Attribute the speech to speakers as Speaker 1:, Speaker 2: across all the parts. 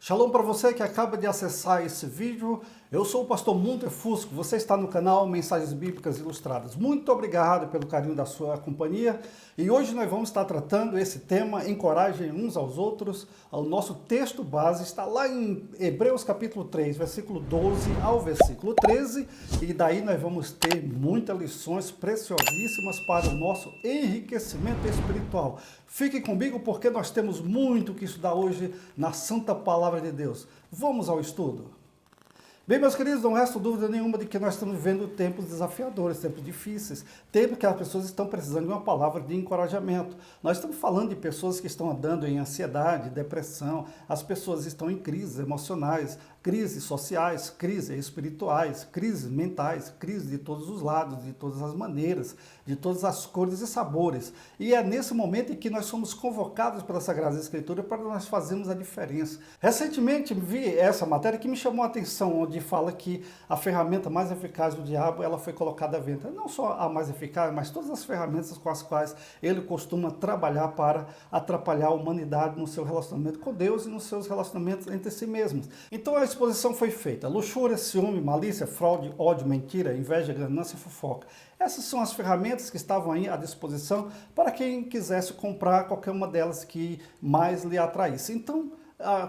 Speaker 1: Shalom para você que acaba de acessar esse vídeo. Eu sou o pastor Munter Fusco, você está no canal Mensagens Bíblicas Ilustradas. Muito obrigado pelo carinho da sua companhia. E hoje nós vamos estar tratando esse tema, encorajem uns aos outros. O nosso texto base está lá em Hebreus capítulo 3, versículo 12 ao versículo 13. E daí nós vamos ter muitas lições preciosíssimas para o nosso enriquecimento espiritual. Fique comigo porque nós temos muito que estudar hoje na Santa Palavra de Deus. Vamos ao estudo. Bem, meus queridos, não resta dúvida nenhuma de que nós estamos vivendo tempos desafiadores, tempos difíceis, tempos que as pessoas estão precisando de uma palavra de encorajamento. Nós estamos falando de pessoas que estão andando em ansiedade, depressão, as pessoas estão em crises emocionais, crises sociais, crises espirituais, crises mentais, crises de todos os lados, de todas as maneiras, de todas as cores e sabores. E é nesse momento em que nós somos convocados pela Sagrada Escritura para nós fazermos a diferença. Recentemente vi essa matéria que me chamou a atenção, onde fala que a ferramenta mais eficaz do diabo, ela foi colocada à venda. Não só a mais eficaz, mas todas as ferramentas com as quais ele costuma trabalhar para atrapalhar a humanidade no seu relacionamento com Deus e nos seus relacionamentos entre si mesmos. Então a exposição foi feita: luxúria, ciúme, malícia, fraude, ódio, mentira, inveja, ganância e fofoca. Essas são as ferramentas que estavam aí à disposição para quem quisesse comprar qualquer uma delas que mais lhe atraísse. Então,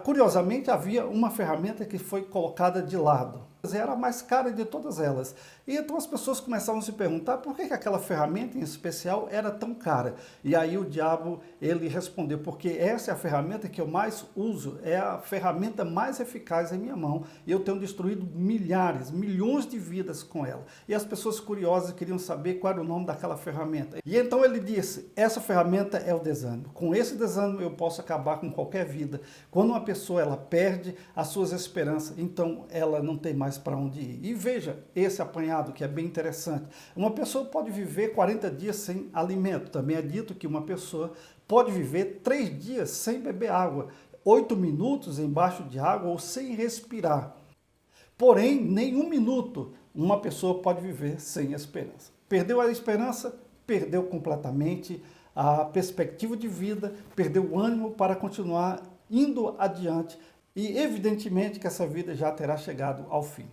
Speaker 1: curiosamente, havia uma ferramenta que foi colocada de lado. Era a mais cara de todas elas. E então as pessoas começavam a se perguntar por que aquela ferramenta em especial era tão cara. E aí o diabo, ele respondeu: porque essa é a ferramenta que eu mais uso, é a ferramenta mais eficaz em minha mão. E eu tenho destruído milhares, milhões de vidas com ela. E as pessoas curiosas queriam saber qual era o nome daquela ferramenta. E então ele disse: essa ferramenta é o desânimo. Com esse desânimo eu posso acabar com qualquer vida. Quando uma pessoa ela perde as suas esperanças, então ela não tem mais para onde ir. E veja esse apanhado que é bem interessante. Uma pessoa pode viver 40 dias sem alimento. Também é dito que uma pessoa pode viver 3 dias sem beber água, 8 minutos embaixo de água ou sem respirar. Porém, nem 1 minuto uma pessoa pode viver sem esperança. Perdeu a esperança, perdeu completamente a perspectiva de vida, perdeu o ânimo para continuar indo adiante e evidentemente que essa vida já terá chegado ao fim.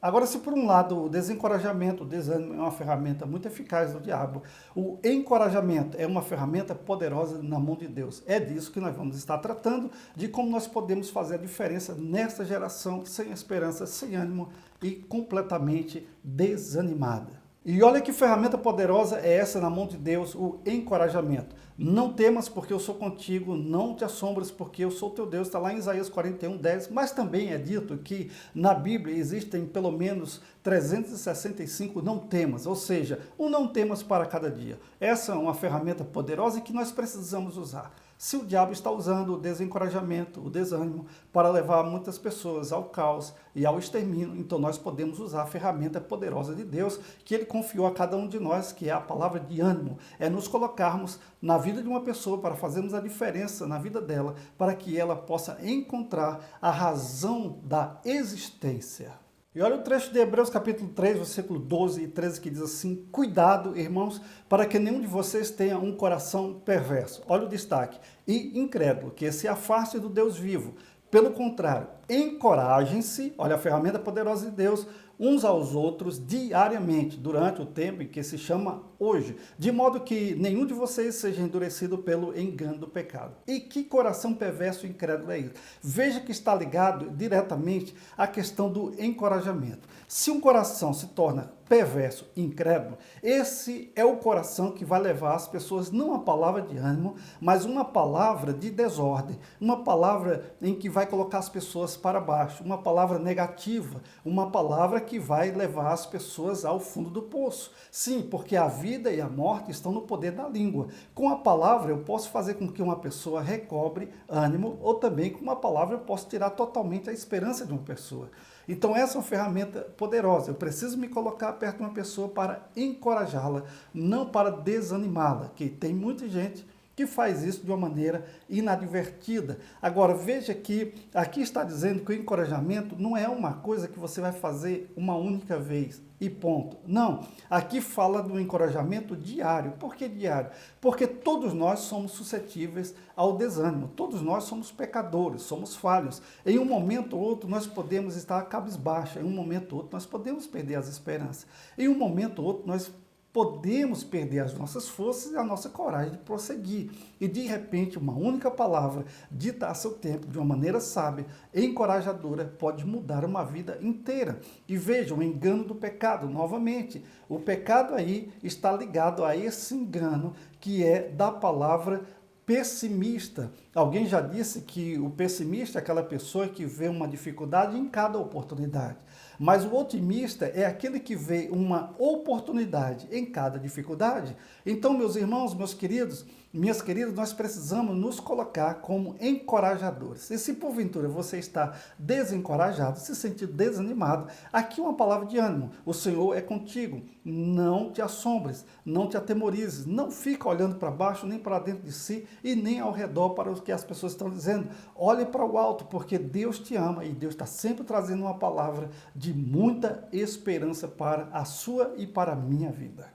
Speaker 1: Agora, se por um lado o desencorajamento, o desânimo é uma ferramenta muito eficaz do diabo, o encorajamento é uma ferramenta poderosa na mão de Deus. É disso que nós vamos estar tratando, de como nós podemos fazer a diferença nesta geração sem esperança, sem ânimo e completamente desanimada. E olha que ferramenta poderosa é essa na mão de Deus, o encorajamento. Não temas porque eu sou contigo, não te assombres porque eu sou teu Deus, está lá em Isaías 41:10, mas também é dito que na Bíblia existem pelo menos 365 não temas, ou seja, um não temas para cada dia. Essa é uma ferramenta poderosa e que nós precisamos usar. Se o diabo está usando o desencorajamento, o desânimo, para levar muitas pessoas ao caos e ao extermínio, então nós podemos usar a ferramenta poderosa de Deus que Ele confiou a cada um de nós, que é a palavra de ânimo. É nos colocarmos na vida de uma pessoa para fazermos a diferença na vida dela, para que ela possa encontrar a razão da existência. E olha o trecho de Hebreus capítulo 3, versículo 12 e 13, que diz assim: cuidado, irmãos, para que nenhum de vocês tenha um coração perverso. Olha o destaque: e incrédulo, que se afaste do Deus vivo. Pelo contrário, encorajem-se, olha a ferramenta poderosa de Deus, uns aos outros diariamente, durante o tempo em que se chama hoje, de modo que nenhum de vocês seja endurecido pelo engano do pecado. E que coração perverso e incrédulo é isso? Veja que está ligado diretamente à questão do encorajamento. Se um coração se torna perverso e incrédulo, esse é o coração que vai levar as pessoas não a palavra de ânimo, mas uma palavra de desordem, uma palavra em que vai colocar as pessoas para baixo, uma palavra negativa, uma palavra que vai levar as pessoas ao fundo do poço. Sim, porque a vida e a morte estão no poder da língua. Com a palavra eu posso fazer com que uma pessoa recobre ânimo, ou também com uma palavra eu posso tirar totalmente a esperança de uma pessoa. Então essa é uma ferramenta poderosa. Eu preciso me colocar perto de uma pessoa para encorajá-la, não para desanimá-la, que tem muita gente que faz isso de uma maneira inadvertida. Agora, veja que aqui está dizendo que o encorajamento não é uma coisa que você vai fazer uma única vez e ponto. Não, aqui fala do encorajamento diário. Por que diário? Porque todos nós somos suscetíveis ao desânimo, todos nós somos pecadores, somos falhos. Em um momento ou outro nós podemos estar cabisbaixo, em um momento ou outro nós podemos perder as esperanças, em um momento ou outro nós podemos perder as nossas forças e a nossa coragem de prosseguir. E de repente, uma única palavra, dita a seu tempo, de uma maneira sábia, encorajadora, pode mudar uma vida inteira. E veja, o engano do pecado, novamente. O pecado aí está ligado a esse engano que é da palavra pessimista. Alguém já disse que o pessimista é aquela pessoa que vê uma dificuldade em cada oportunidade. Mas o otimista é aquele que vê uma oportunidade em cada dificuldade. Então, meus irmãos, meus queridos, minhas queridas, nós precisamos nos colocar como encorajadores. E se porventura você está desencorajado, se sentir desanimado, aqui uma palavra de ânimo. O Senhor é contigo. Não te assombres, não te atemorizes, não fica olhando para baixo, nem para dentro de si e nem ao redor para o que as pessoas estão dizendo. Olhe para o alto, porque Deus te ama e Deus está sempre trazendo uma palavra de muita esperança para a sua e para a minha vida.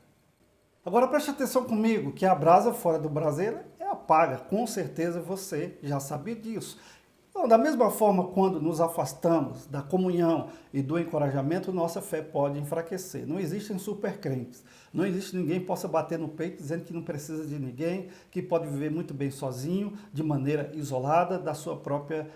Speaker 1: Agora preste atenção comigo, que a brasa fora do braseiro é apaga, com certeza você já sabia disso. Então, da mesma forma, quando nos afastamos da comunhão e do encorajamento, nossa fé pode enfraquecer. Não existem supercrentes, não existe ninguém que possa bater no peito dizendo que não precisa de ninguém, que pode viver muito bem sozinho, de maneira isolada, da sua própria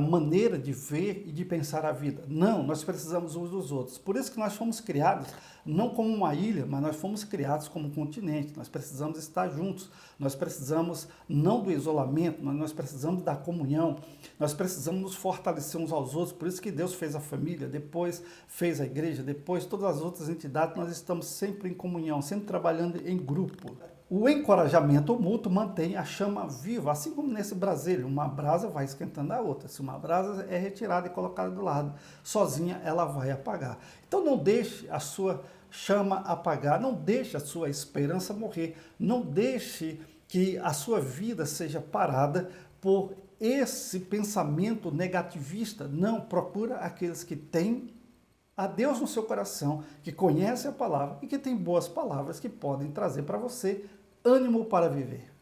Speaker 1: maneira de ver e de pensar a vida. Não, nós precisamos uns dos outros. Por isso que nós fomos criados não como uma ilha, mas nós fomos criados como um continente. Nós precisamos estar juntos. Nós precisamos não do isolamento, mas nós precisamos da comunhão. Nós precisamos nos fortalecer uns aos outros. Por isso que Deus fez a família, depois fez a igreja, depois todas as outras entidades. Nós estamos sempre em comunhão, sempre trabalhando em grupo. O encorajamento mútuo mantém a chama viva, assim como nesse braseiro, uma brasa vai esquentando a outra. Se uma brasa é retirada e colocada do lado, sozinha ela vai apagar. Então não deixe a sua chama apagar, não deixe a sua esperança morrer, não deixe que a sua vida seja parada por esse pensamento negativista. Não, procura aqueles que têm a Deus no seu coração, que conhece a palavra e que tem boas palavras que podem trazer para você ânimo para viver.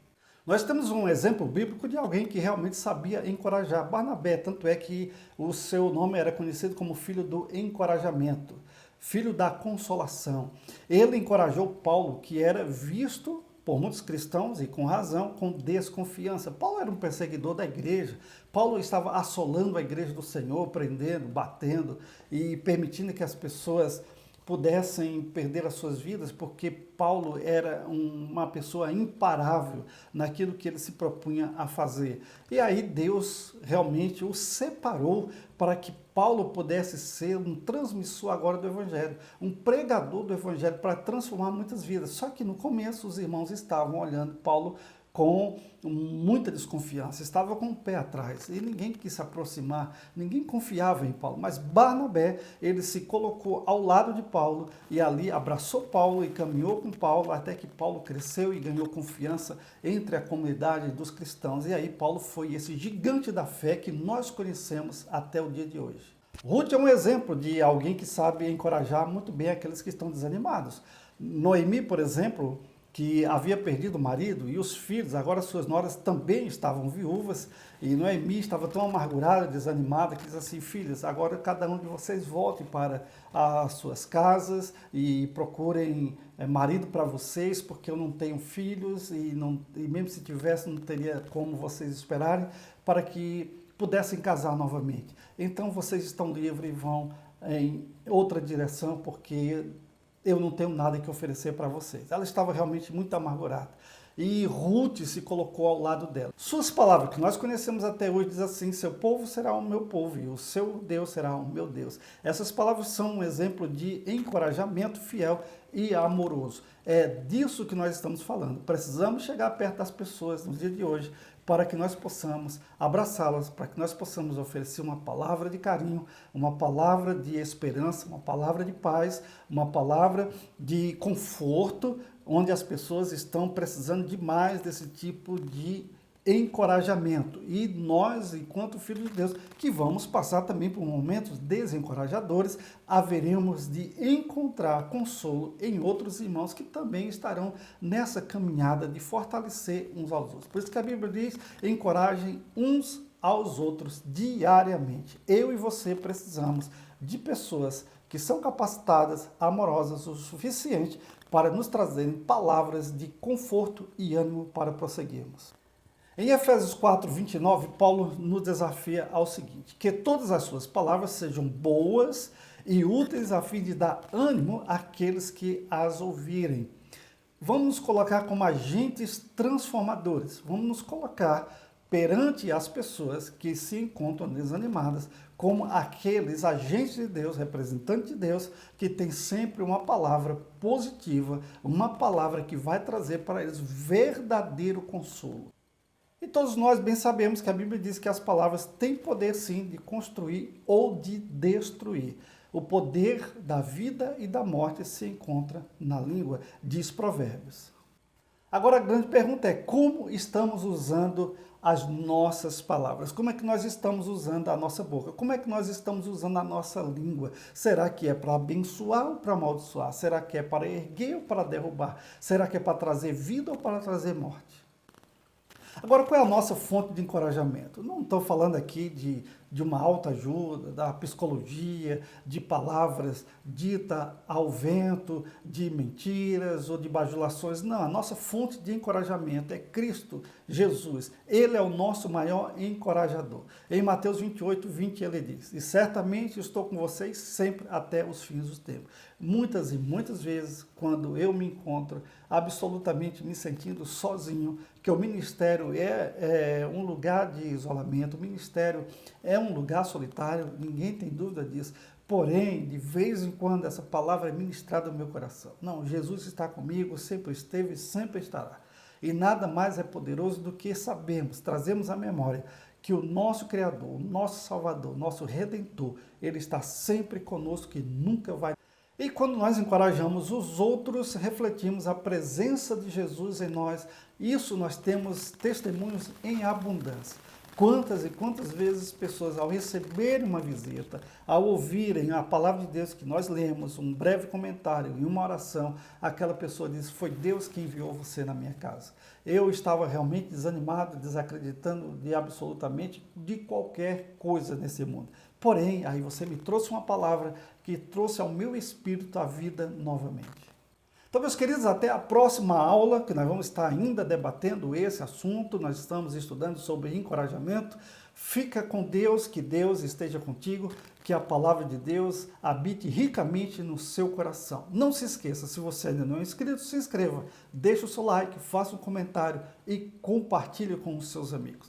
Speaker 1: Nós temos um exemplo bíblico de alguém que realmente sabia encorajar, Barnabé, tanto é que o seu nome era conhecido como filho do encorajamento, filho da consolação. Ele encorajou Paulo, que era visto por muitos cristãos, e com razão, com desconfiança. Paulo era um perseguidor da igreja. Paulo estava assolando a igreja do Senhor, prendendo, batendo e permitindo que as pessoas pudessem perder as suas vidas, porque Paulo era uma pessoa imparável naquilo que ele se propunha a fazer. E aí Deus realmente o separou para que Paulo pudesse ser um transmissor agora do Evangelho, um pregador do Evangelho para transformar muitas vidas. Só que no começo os irmãos estavam olhando Paulo com muita desconfiança, estava com o pé atrás e ninguém quis se aproximar, ninguém confiava em Paulo, mas Barnabé, ele se colocou ao lado de Paulo e ali abraçou Paulo e caminhou com Paulo até que Paulo cresceu e ganhou confiança entre a comunidade dos cristãos, e aí Paulo foi esse gigante da fé que nós conhecemos até o dia de hoje. Ruth é um exemplo de alguém que sabe encorajar muito bem aqueles que estão desanimados. Noemi, por exemplo, que havia perdido o marido e os filhos, agora suas noras também estavam viúvas, e Noemi estava tão amargurada, desanimada, que diz assim: filhas, agora cada um de vocês volte para as suas casas e procurem marido para vocês, porque eu não tenho filhos, e mesmo se tivesse não teria como vocês esperarem, para que pudessem casar novamente. Então vocês estão livres e vão em outra direção, porque eu não tenho nada que oferecer para vocês. Ela estava realmente muito amargurada. E Ruth se colocou ao lado dela. Suas palavras, que nós conhecemos até hoje, diz assim: seu povo será o meu povo e o seu Deus será o meu Deus. Essas palavras são um exemplo de encorajamento fiel e amoroso. É disso que nós estamos falando. Precisamos chegar perto das pessoas no dia de hoje para que nós possamos abraçá-las, para que nós possamos oferecer uma palavra de carinho, uma palavra de esperança, uma palavra de paz, uma palavra de conforto, onde as pessoas estão precisando demais desse tipo de encorajamento. E nós, enquanto filhos de Deus, que vamos passar também por momentos desencorajadores, haveremos de encontrar consolo em outros irmãos que também estarão nessa caminhada de fortalecer uns aos outros. Por isso que a Bíblia diz: encorajem uns aos outros diariamente. Eu e você precisamos de pessoas que são capacitadas, amorosas o suficiente para nos trazerem palavras de conforto e ânimo para prosseguirmos. Em Efésios 4, 29, Paulo nos desafia ao seguinte: que todas as suas palavras sejam boas e úteis a fim de dar ânimo àqueles que as ouvirem. Vamos nos colocar como agentes transformadores, vamos nos colocar perante as pessoas que se encontram desanimadas, como aqueles agentes de Deus, representantes de Deus, que tem sempre uma palavra positiva, uma palavra que vai trazer para eles verdadeiro consolo. E todos nós bem sabemos que a Bíblia diz que as palavras têm poder sim de construir ou de destruir. O poder da vida e da morte se encontra na língua, diz Provérbios. Agora a grande pergunta é: como estamos usando as nossas palavras? Como é que nós estamos usando a nossa boca? Como é que nós estamos usando a nossa língua? Será que é para abençoar ou para amaldiçoar? Será que é para erguer ou para derrubar? Será que é para trazer vida ou para trazer morte? Agora, qual é a nossa fonte de encorajamento? Não estou falando aqui de uma autoajuda, da psicologia, de palavras ditas ao vento, de mentiras ou de bajulações. Não, a nossa fonte de encorajamento é Cristo Jesus. Ele é o nosso maior encorajador. Em Mateus 28, 20, ele diz: e certamente estou com vocês sempre até os fins dos tempos. Muitas e muitas vezes, quando eu me encontro absolutamente me sentindo sozinho, que o ministério é um lugar de isolamento, o ministério é um lugar solitário, ninguém tem dúvida disso. Porém, de vez em quando, essa palavra é ministrada no meu coração. Não, Jesus está comigo, sempre esteve e sempre estará. E nada mais é poderoso do que sabermos, trazemos à memória que o nosso Criador, o nosso Salvador, o nosso Redentor, ele está sempre conosco e nunca vai. E quando nós encorajamos os outros, refletimos a presença de Jesus em nós. Isso nós temos testemunhos em abundância. Quantas e quantas vezes pessoas, ao receberem uma visita, ao ouvirem a palavra de Deus que nós lemos, um breve comentário e uma oração, aquela pessoa diz: foi Deus que enviou você na minha casa. Eu estava realmente desanimado, desacreditando de absolutamente de qualquer coisa nesse mundo. Porém, aí você me trouxe uma palavra que trouxe ao meu espírito a vida novamente. Então, meus queridos, até a próxima aula, que nós vamos estar ainda debatendo esse assunto. Nós estamos estudando sobre encorajamento. Fica com Deus, que Deus esteja contigo, que a palavra de Deus habite ricamente no seu coração. Não se esqueça, se você ainda não é inscrito, se inscreva, deixe o seu like, faça um comentário e compartilhe com os seus amigos.